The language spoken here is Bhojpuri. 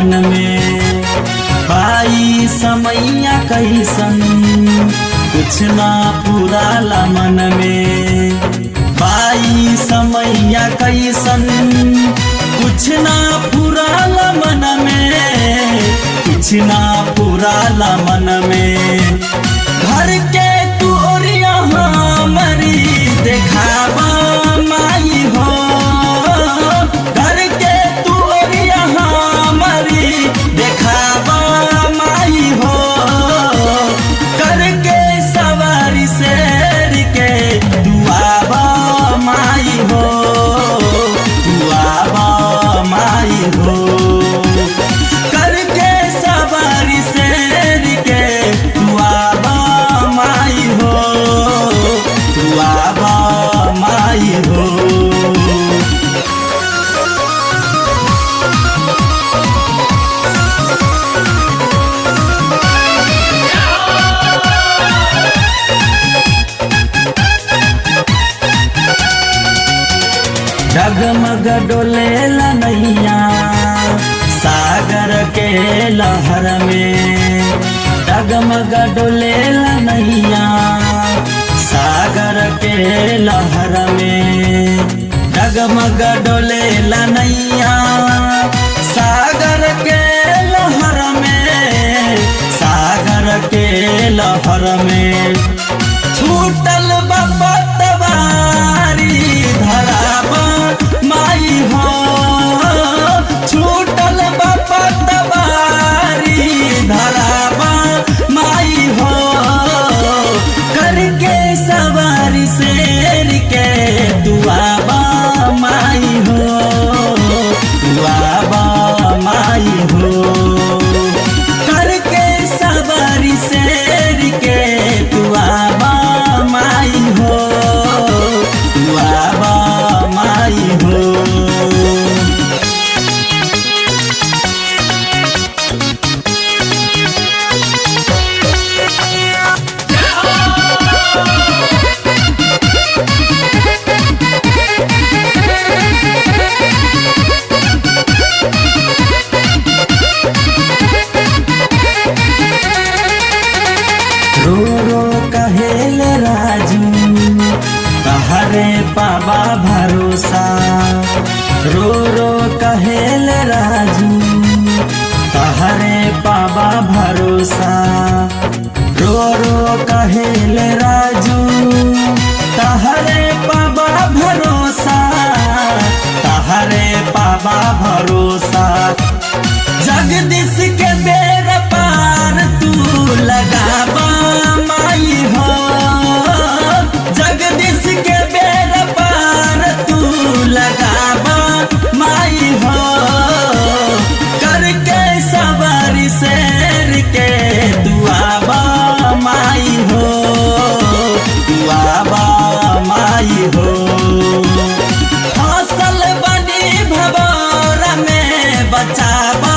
मन में। बाई समैया कैसन कुछ ना पुराला मन में। बाई समैया कैसन कुछ ना पुराला मन में, कुछ ना पुराला मन में। घर के तू ओरिया हमारी देखावा माई हो, घर के तू ओरिया हमारी देखावा माई हो। करके सवारी शेर के दुआबा माई हो, दुआबा माई हो। करके सवारी शेर के दुआबा माई हो, दुआबा माई हो। डगमग डोलेला नैया सागर के लहर में। डगमग डोलेला नैया सागर के लहर में। डगमग डोलेला नैया सागर के लहर में, सागर के लहर में। छूटल बपतवारी धराबा माई हो, छूटल बपतवारी धराबा माई हो। करके सवारी शेर के दुआबा माई हो, दुआबा माई हो। करके सवारी शेर के दुआबा माई हो, दुआबा माई हो। रो रो कहेल राजू तहरे पाबा भरोसा। रो रो कहेल राजू तहरे पाबा भरोसा। रो रो कहेल राजू तहरे पाबा भरोसा, तहरे पाबा भरोसा। जगदीश के बेर पार तू लगाबा माई हो, जगदीश के बेर पार तू लगाबा माई हो। करके सवारी शेर के दुआबा माई हो, दुआबा माई हो। फसल बनी भवर में बचाबा